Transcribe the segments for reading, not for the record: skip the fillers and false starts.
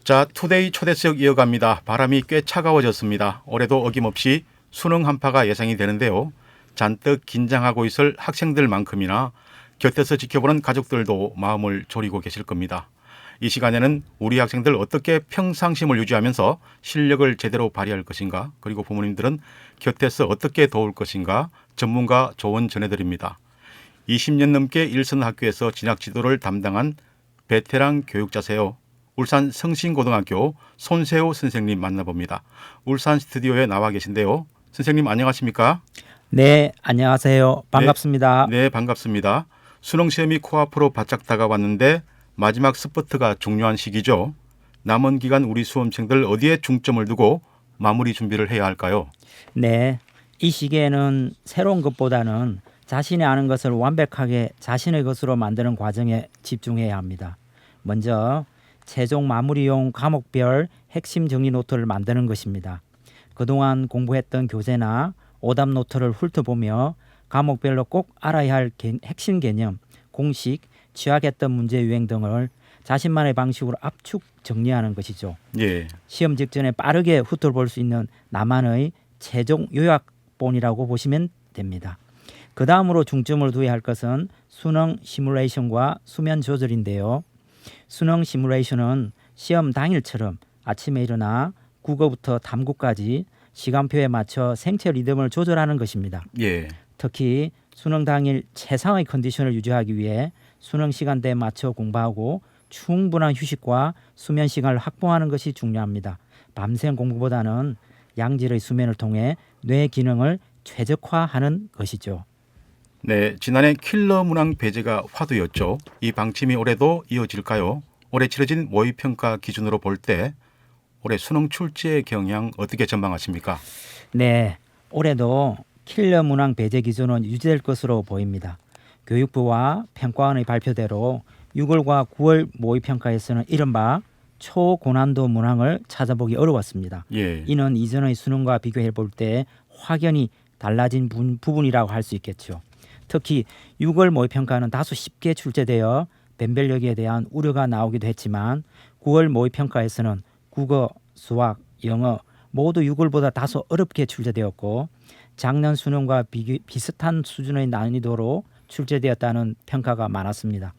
자, 투데이 초대석 이어갑니다. 바람이 꽤 차가워졌습니다. 올해도 어김없이 수능 한파가 예상이 되는데요. 잔뜩 긴장하고 있을 학생들만큼이나 곁에서 지켜보는 가족들도 마음을 졸이고 계실 겁니다. 이 시간에는 우리 학생들 어떻게 평상심을 유지하면서 실력을 제대로 발휘할 것인가, 그리고 부모님들은 곁에서 어떻게 도울 것인가 전문가 조언 전해드립니다. 20년 넘게 일선 학교에서 진학 지도를 담당한 베테랑 교육자세요. 울산 성신고등학교 손세호 선생님 만나봅니다. 울산 스튜디오에 나와 계신데요. 선생님 안녕하십니까? 네, 안녕하세요. 반갑습니다. 네, 반갑습니다. 수능 시험이 코앞으로 바짝 다가왔는데 마지막 스퍼트가 중요한 시기죠. 남은 기간 우리 수험생들 어디에 중점을 두고 마무리 준비를 해야 할까요? 네, 이 시기에는 새로운 것보다는 자신이 아는 것을 완벽하게 자신의 것으로 만드는 과정에 집중해야 합니다. 먼저 최종 마무리용 과목별 핵심 정리 노트를 만드는 것입니다. 그동안 공부했던 교재나 오답 노트를 훑어보며 과목별로 꼭 알아야 할 핵심 개념, 공식, 취약했던 문제 유행 등을 자신만의 방식으로 압축 정리하는 것이죠. 예. 시험 직전에 빠르게 훑어볼 수 있는 나만의 최종 요약본이라고 보시면 됩니다. 그 다음으로 중점을 두어야 할 것은 수능 시뮬레이션과 수면 조절인데요. 수능 시뮬레이션은 시험 당일처럼 아침에 일어나 국어부터 탐구까지 시간표에 맞춰 생체 리듬을 조절하는 것입니다. 예. 특히 수능 당일 최상의 컨디션을 유지하기 위해 수능 시간대에 맞춰 공부하고 충분한 휴식과 수면 시간을 확보하는 것이 중요합니다. 밤샘 공부보다는 양질의 수면을 통해 뇌 기능을 최적화하는 것이죠. 네, 지난해 킬러 문항 배제가 화두였죠. 이 방침이 올해도 이어질까요? 올해 치러진 모의평가 기준으로 볼 때 올해 수능 출제의 경향 어떻게 전망하십니까? 네, 올해도 킬러 문항 배제 기준은 유지될 것으로 보입니다. 교육부와 평가원의 발표대로 6월과 9월 모의평가에서는 이른바 초고난도 문항을 찾아보기 어려웠습니다. 예. 이는 이전의 수능과 비교해 볼 때 확연히 달라진 부분이라고 할 수 있겠죠. 특히 6월 모의평가는 다소 쉽게 출제되어 변별력에 대한 우려가 나오기도 했지만 9월 모의평가에서는 국어, 수학, 영어 모두 6월보다 다소 어렵게 출제되었고 작년 수능과 비슷한 수준의 난이도로 출제되었다는 평가가 많았습니다.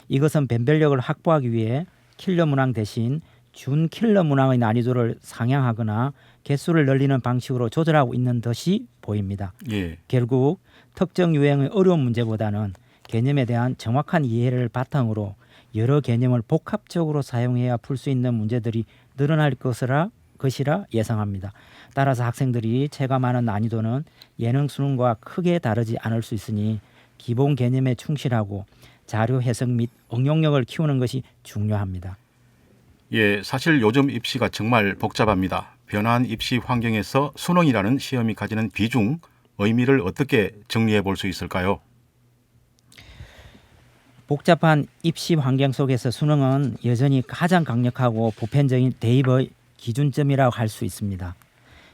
이것은 변별력을 확보하기 위해 킬러 문항 대신 준 킬러 문항의 난이도를 상향하거나 개수를 늘리는 방식으로 조절하고 있는 듯이 보입니다. 예. 결국 특정 유형의 어려운 문제보다는 개념에 대한 정확한 이해를 바탕으로 여러 개념을 복합적으로 사용해야 풀 수 있는 문제들이 늘어날 것이라 예상합니다. 따라서 학생들이 체감하는 난이도는 예능 수능과 크게 다르지 않을 수 있으니 기본 개념에 충실하고 자료 해석 및 응용력을 키우는 것이 중요합니다. 예, 사실 요즘 입시가 정말 복잡합니다. 변화한 입시 환경에서 수능이라는 시험이 가지는 비중, 의미를 어떻게 정리해 볼 수 있을까요? 복잡한 입시 환경 속에서 수능은 여전히 가장 강력하고 보편적인 대입의 기준점이라고 할 수 있습니다.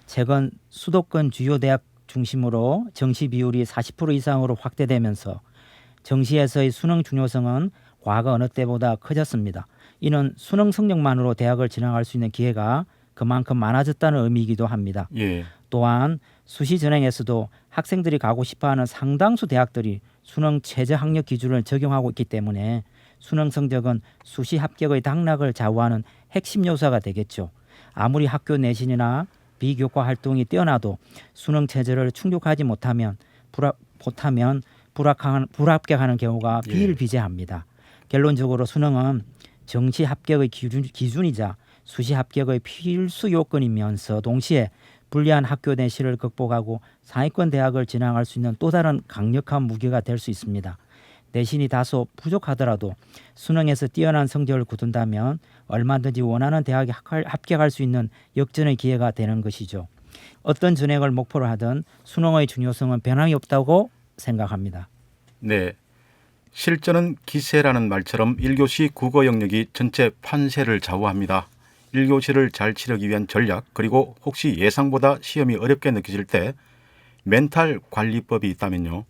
최근 수도권 주요 대학 중심으로 정시 비율이 40% 이상으로 확대되면서 정시에서의 수능 중요성은 과거 어느 때보다 커졌습니다. 이는 수능 성적만으로 대학을 진학할 수 있는 기회가 그만큼 많아졌다는 의미이기도 합니다. 예. 또한 수시 전형에서도 학생들이 가고 싶어하는 상당수 대학들이 수능 최저 학력 기준을 적용하고 있기 때문에 수능 성적은 수시 합격의 당락을 좌우하는 핵심 요소가 되겠죠. 아무리 학교 내신이나 비교과 활동이 뛰어나도 수능 체제를 충족하지 못하면 불합격하는 경우가 비일비재합니다. 결론적으로 수능은 정시 합격의 기준이자 수시 합격의 필수 요건이면서 동시에 불리한 학교 내실을 극복하고 상위권 대학을 진학할 수 있는 또 다른 강력한 무기가 될 수 있습니다. 내신이 다소 부족하더라도 수능에서 뛰어난 성적을 거둔다면 얼마든지 원하는 대학에 합격할 수 있는 역전의 기회가 되는 것이죠. 어떤 전형을 목표로 하든 수능의 중요성은 변함이 없다고 생각합니다. 네. 실전은 기세라는 말처럼 1교시 국어 영역이 전체 판세를 좌우합니다. 1교시를 잘 치르기 위한 전략, 그리고 혹시 예상보다 시험이 어렵게 느껴질 때 멘탈 관리법이 있다면요?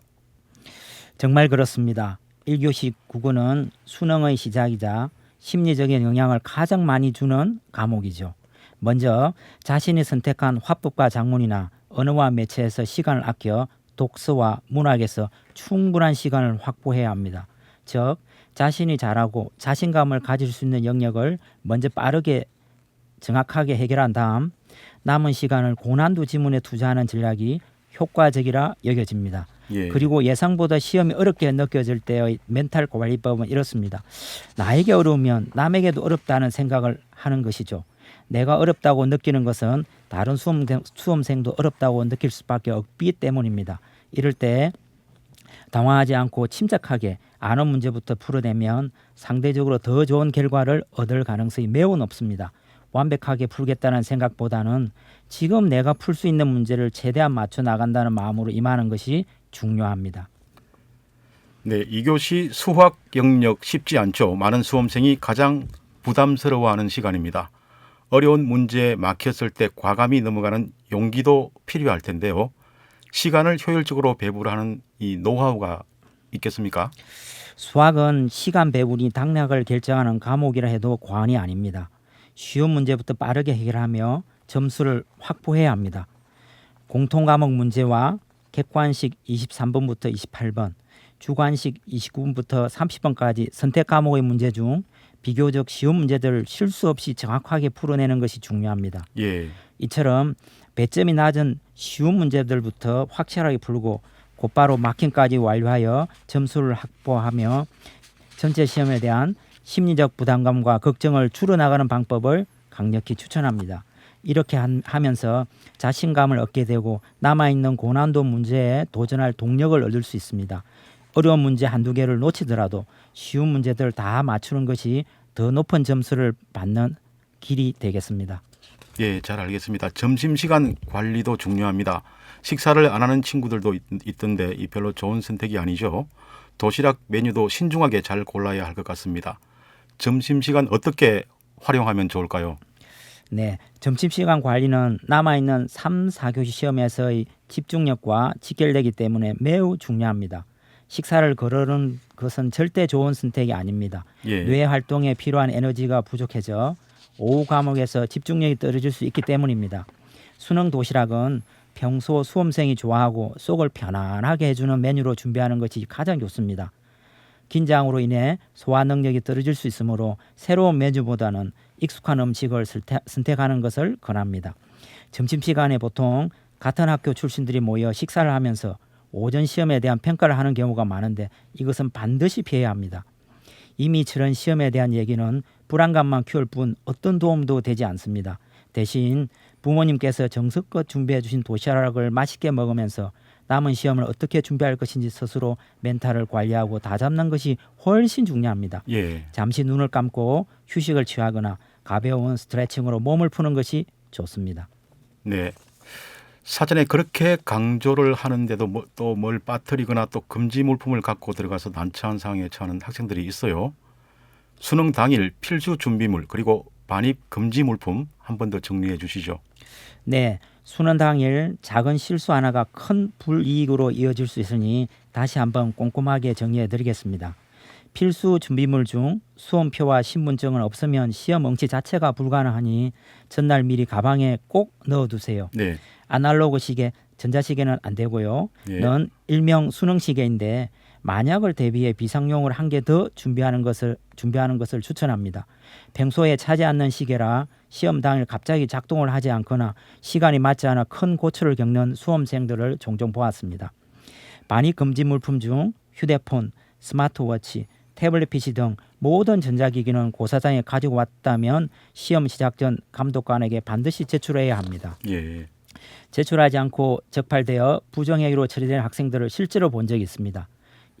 정말 그렇습니다. 1교시 국어는 수능의 시작이자 심리적인 영향을 가장 많이 주는 과목이죠. 먼저 자신이 선택한 화법과 작문이나 언어와 매체에서 시간을 아껴 독서와 문학에서 충분한 시간을 확보해야 합니다. 즉 자신이 잘하고 자신감을 가질 수 있는 영역을 먼저 빠르게 정확하게 해결한 다음 남은 시간을 고난도 지문에 투자하는 전략이 효과적이라 여겨집니다. 예. 그리고 예상보다 시험이 어렵게 느껴질 때의 멘탈 관리법은 이렇습니다. 나에게 어려우면 남에게도 어렵다는 생각을 하는 것이죠. 내가 어렵다고 느끼는 것은 다른 수험생도 어렵다고 느낄 수밖에 없기 때문입니다. 이럴 때 당황하지 않고 침착하게 아는 문제부터 풀어내면 상대적으로 더 좋은 결과를 얻을 가능성이 매우 높습니다. 완벽하게 풀겠다는 생각보다는 지금 내가 풀 수 있는 문제를 최대한 맞춰 나간다는 마음으로 임하는 것이 중요합니다. 네, 2교시 수학 영역 쉽지 않죠. 많은 수험생이 가장 부담스러워하는 시간입니다. 어려운 문제에 막혔을 때 과감히 넘어가는 용기도 필요할 텐데요. 시간을 효율적으로 배분하는 이 노하우가 있겠습니까? 수학은 시간 배분이 당락을 결정하는 과목이라 해도 과언이 아닙니다. 쉬운 문제부터 빠르게 해결하며 점수를 확보해야 합니다. 공통과목 문제와 객관식 23번부터 28번, 주관식 29번부터 30번까지 선택 과목의 문제 중 비교적 쉬운 문제들을 실수 없이 정확하게 풀어내는 것이 중요합니다. 예. 이처럼 배점이 낮은 쉬운 문제들부터 확실하게 풀고 곧바로 마킹까지 완료하여 점수를 확보하며 전체 시험에 대한 심리적 부담감과 걱정을 줄여나가는 방법을 강력히 추천합니다. 이렇게 하면서 자신감을 얻게 되고 남아있는 고난도 문제에 도전할 동력을 얻을 수 있습니다. 어려운 문제 한두 개를 놓치더라도 쉬운 문제들 다 맞추는 것이 더 높은 점수를 받는 길이 되겠습니다. 예, 잘 알겠습니다. 점심시간 관리도 중요합니다. 식사를 안 하는 친구들도 있던데 이 별로 좋은 선택이 아니죠. 도시락 메뉴도 신중하게 잘 골라야 할 것 같습니다. 점심시간 어떻게 활용하면 좋을까요? 네, 점심시간 관리는 남아있는 3, 4교시 시험에서의 집중력과 직결되기 때문에 매우 중요합니다. 식사를 거르는 것은 절대 좋은 선택이 아닙니다. 예. 뇌 활동에 필요한 에너지가 부족해져 오후 과목에서 집중력이 떨어질 수 있기 때문입니다. 수능 도시락은 평소 수험생이 좋아하고 속을 편안하게 해주는 메뉴로 준비하는 것이 가장 좋습니다. 긴장으로 인해 소화 능력이 떨어질 수 있으므로 새로운 메뉴보다는 익숙한 음식을 선택하는 것을 권합니다. 점심시간에 보통 같은 학교 출신들이 모여 식사를 하면서 오전 시험에 대한 평가를 하는 경우가 많은데 이것은 반드시 피해야 합니다. 이미 치른 시험에 대한 얘기는 불안감만 키울 뿐 어떤 도움도 되지 않습니다. 대신 부모님께서 정성껏 준비해 주신 도시락을 맛있게 먹으면서 남은 시험을 어떻게 준비할 것인지 스스로 멘탈을 관리하고 다잡는 것이 훨씬 중요합니다. 예. 잠시 눈을 감고 휴식을 취하거나 가벼운 스트레칭으로 몸을 푸는 것이 좋습니다. 네. 사전에 그렇게 강조를 하는데도 또 뭘 빠뜨리거나 또 금지 물품을 갖고 들어가서 난처한 상황에 처하는 학생들이 있어요. 수능 당일 필수 준비물 그리고 반입 금지 물품 한 번 더 정리해 주시죠. 네, 수능 당일 작은 실수 하나가 큰 불이익으로 이어질 수 있으니 다시 한번 꼼꼼하게 정리해 드리겠습니다. 필수 준비물 중 수험표와 신분증은 없으면 시험 응시 자체가 불가능하니 전날 미리 가방에 꼭 넣어두세요. 네. 아날로그 시계, 전자시계는 안 되고요. 예. 는 일명 수능 시계인데 만약을 대비해 비상용을 한 개 더 준비하는 것을 추천합니다. 평소에 차지 않는 시계라 시험 당일 갑자기 작동을 하지 않거나 시간이 맞지 않아 큰 고초를 겪는 수험생들을 종종 보았습니다. 반입 금지 물품 중 휴대폰, 스마트워치, 태블릿 PC 등 모든 전자기기는 고사장에 가지고 왔다면 시험 시작 전 감독관에게 반드시 제출해야 합니다. 예. 제출하지 않고 적발되어 부정행위로 처리된 학생들을 실제로 본 적이 있습니다.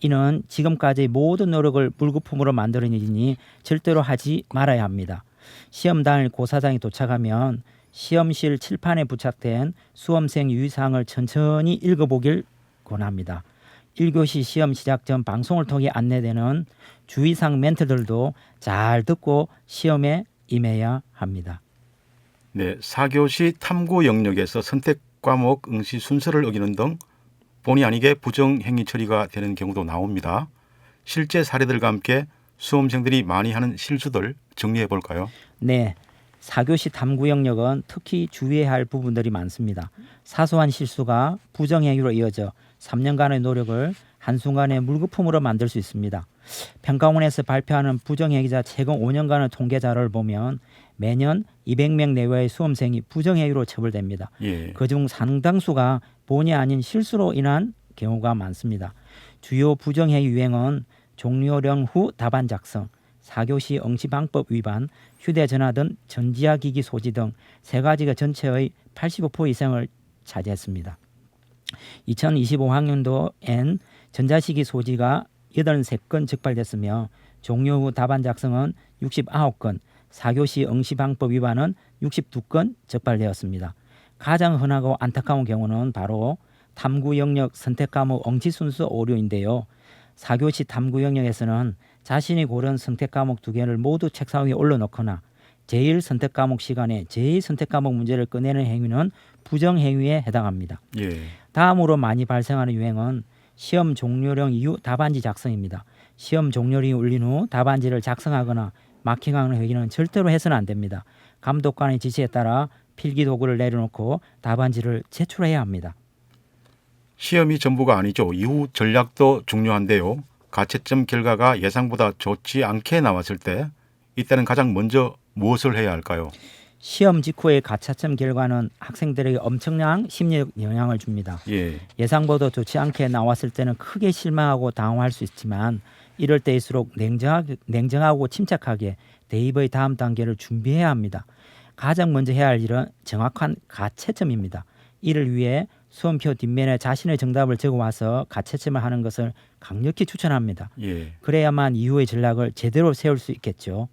이는 지금까지 모든 노력을 물거품으로 만드는 일이니 절대로 하지 말아야 합니다. 시험 당일 고사장이 도착하면 시험실 칠판에 부착된 수험생 유의사항을 천천히 읽어보길 권합니다. 1교시 시험 시작 전 방송을 통해 안내되는 주의사항 멘트들도 잘 듣고 시험에 임해야 합니다. 네, 4교시 탐구 영역에서 선택 과목 응시 순서를 어기는 등 본의 아니게 부정행위 처리가 되는 경우도 나옵니다. 실제 사례들과 함께 수험생들이 많이 하는 실수들 정리해 볼까요? 네, 4교시 탐구 영역은 특히 주의해야 할 부분들이 많습니다. 사소한 실수가 부정행위로 이어져 3년간의 노력을 한순간에 물거품으로 만들 수 있습니다. 평가원에서 발표하는 부정행위자 최근 5년간의 통계 자료를 보면 매년 200명 내외의 수험생이 부정행위로 처벌됩니다. 예. 그중 상당수가 본의 아닌 실수로 인한 경우가 많습니다. 주요 부정행위 유형은 종료령 후 답안 작성, 4교시 응시방법 위반, 휴대전화 등 전지화기기 소지 등 세 가지가 전체의 85% 이상을 차지했습니다. 2025학년도엔 전자시기 소지가 83건 적발됐으며 종료 후 답안 작성은 69건, 4교시 응시방법 위반은 62건 적발되었습니다. 가장 흔하고 안타까운 경우는 바로 탐구 영역 선택 과목 응시 순서 오류인데요. 4교시 탐구 영역에서는 자신이 고른 선택 과목 2개를 모두 책상 위에 올려놓거나 제1 선택 과목 시간에 제2 선택 과목 문제를 꺼내는 행위는 부정행위에 해당합니다. 예. 다음으로 많이 발생하는 유행은 시험 종료령 이후 답안지 작성입니다. 시험 종료령이 울린 후 답안지를 작성하거나 마킹하는 행위는 절대로 해서는 안 됩니다. 감독관의 지시에 따라 필기도구를 내려놓고 답안지를 제출해야 합니다. 시험이 전부가 아니죠. 이후 전략도 중요한데요. 가채점 결과가 예상보다 좋지 않게 나왔을 때 이때는 가장 먼저 무엇을 해야 할까요? 시험 직후의 가차점 결과는 학생들에게 엄청난 심리적 영향을 줍니다. 예. 예상보다 좋지 않게 나왔을 때는 크게 실망하고 당황할 수 있지만 이럴 때일수록 냉정하고 침착하게 대입의 다음 단계를 준비해야 합니다. 가장 먼저 해야 할 일은 정확한 가채점입니다. 이를 위해 수험표 뒷면에 자신의 정답을 적어와서 가채점을 하는 것을 강력히 추천합니다. 예. 그래야만 이후의 전략을 제대로 세울 수 있겠죠.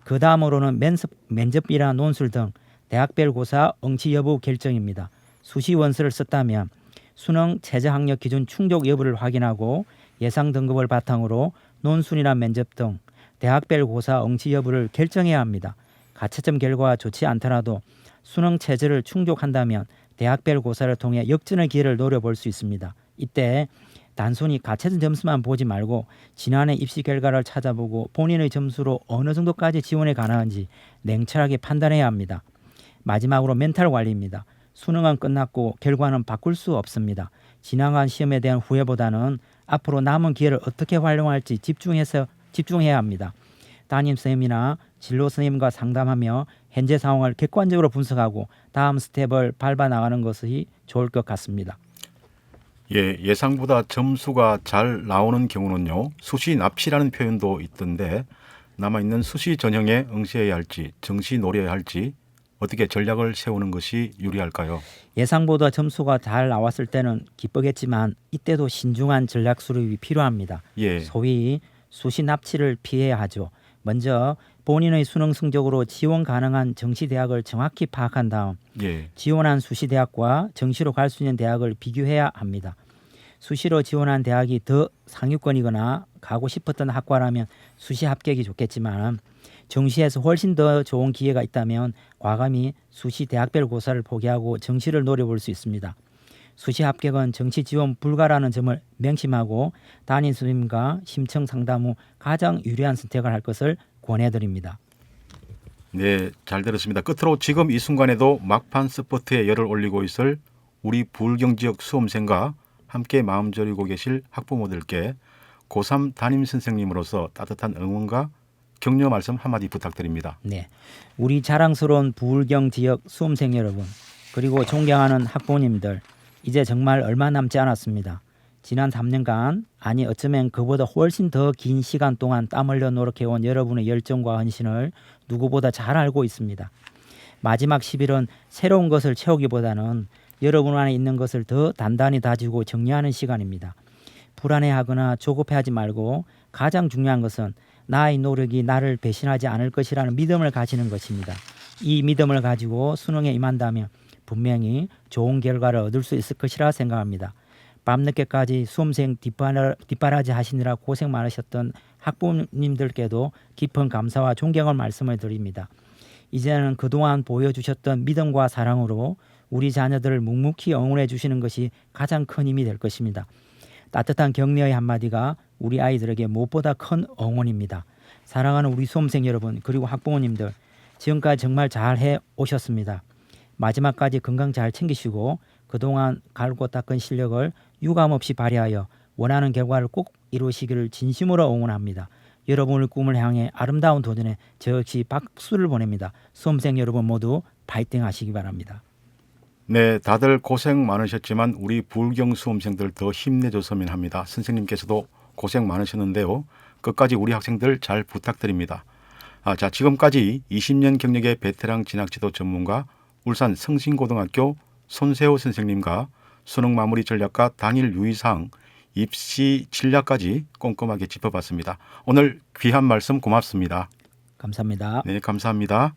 그 다음으로는 면접이나 논술 등 대학별 고사 응시 여부 결정입니다. 수시 원서를 썼다면 수능 최저 학력 기준 충족 여부를 확인하고 예상 등급을 바탕으로 논술이나 면접 등 대학별 고사 응시 여부를 결정해야 합니다. 가채점 결과가 좋지 않더라도 수능 최저를 충족한다면 대학별 고사를 통해 역전의 기회를 노려볼 수 있습니다. 이때 단순히 가채점 점수만 보지 말고 지난해 입시 결과를 찾아보고 본인의 점수로 어느 정도까지 지원에 가능한지 냉철하게 판단해야 합니다. 마지막으로 멘탈 관리입니다. 수능은 끝났고 결과는 바꿀 수 없습니다. 지나간 시험에 대한 후회보다는 앞으로 남은 기회를 어떻게 활용할지 집중해야 합니다. 담임 선생님이나 진로 선생님과 상담하며 현재 상황을 객관적으로 분석하고 다음 스텝을 밟아 나가는 것이 좋을 것 같습니다. 예, 예상보다 점수가 잘 나오는 경우는요. 수시 납치라는 표현도 있던데 남아있는 수시 전형에 응시해야 할지 정시 노려야 할지 어떻게 전략을 세우는 것이 유리할까요? 예상보다 점수가 잘 나왔을 때는 기쁘겠지만 이때도 신중한 전략 수립이 필요합니다. 예. 소위 수시 납치를 피해야 하죠. 먼저 본인의 수능 성적으로 지원 가능한 정시 대학을 정확히 파악한 다음 예. 지원한 수시 대학과 정시로 갈 수 있는 대학을 비교해야 합니다. 수시로 지원한 대학이 더 상위권이거나 가고 싶었던 학과라면 수시 합격이 좋겠지만 정시에서 훨씬 더 좋은 기회가 있다면 과감히 수시 대학별 고사를 포기하고 정시를 노려볼 수 있습니다. 수시 합격은 정시 지원 불가라는 점을 명심하고 담임 선생님과 심층 상담 후 가장 유리한 선택을 할 것을 권해드립니다. 네, 잘 들었습니다. 끝으로 지금 이 순간에도 막판 스포츠에 열을 올리고 있을 우리 부울경 지역 수험생과 함께 마음 졸이고 계실 학부모들께 고3 담임 선생님으로서 따뜻한 응원과 격려 말씀 한마디 부탁드립니다. 네, 우리 자랑스러운 부울경 지역 수험생 여러분 그리고 존경하는 학부모님들 이제 정말 얼마 남지 않았습니다. 지난 3년간 아니 어쩌면 그보다 훨씬 더 긴 시간 동안 땀 흘려 노력해온 여러분의 열정과 헌신을 누구보다 잘 알고 있습니다. 마지막 10일은 새로운 것을 채우기보다는 여러분 안에 있는 것을 더 단단히 다지고 정리하는 시간입니다. 불안해하거나 조급해하지 말고 가장 중요한 것은 나의 노력이 나를 배신하지 않을 것이라는 믿음을 가지는 것입니다. 이 믿음을 가지고 수능에 임한다면 분명히 좋은 결과를 얻을 수 있을 것이라 생각합니다. 밤늦게까지 수험생 뒷바라지 하시느라 고생 많으셨던 학부모님들께도 깊은 감사와 존경을 말씀을 드립니다. 이제는 그동안 보여주셨던 믿음과 사랑으로 우리 자녀들을 묵묵히 응원해 주시는 것이 가장 큰 힘이 될 것입니다. 따뜻한 격려의 한마디가 우리 아이들에게 무엇보다 큰 응원입니다. 사랑하는 우리 수험생 여러분 그리고 학부모님들 지금까지 정말 잘 해 오셨습니다. 마지막까지 건강 잘 챙기시고 그동안 갈고 닦은 실력을 유감없이 발휘하여 원하는 결과를 꼭 이루시기를 진심으로 응원합니다. 여러분의 꿈을 향해 아름다운 도전에 저 역시 박수를 보냅니다. 수험생 여러분 모두 파이팅 하시기 바랍니다. 네, 다들 고생 많으셨지만 우리 불경 수험생들 더 힘내줬으면 합니다. 선생님께서도 고생 많으셨는데요. 끝까지 우리 학생들 잘 부탁드립니다. 자, 지금까지 20년 경력의 베테랑 진학지도 전문가 울산 성신고등학교 손세호 선생님과 수능 마무리 전략과 당일 유의사항, 입시 전략까지 꼼꼼하게 짚어봤습니다. 오늘 귀한 말씀 고맙습니다. 감사합니다. 네, 감사합니다.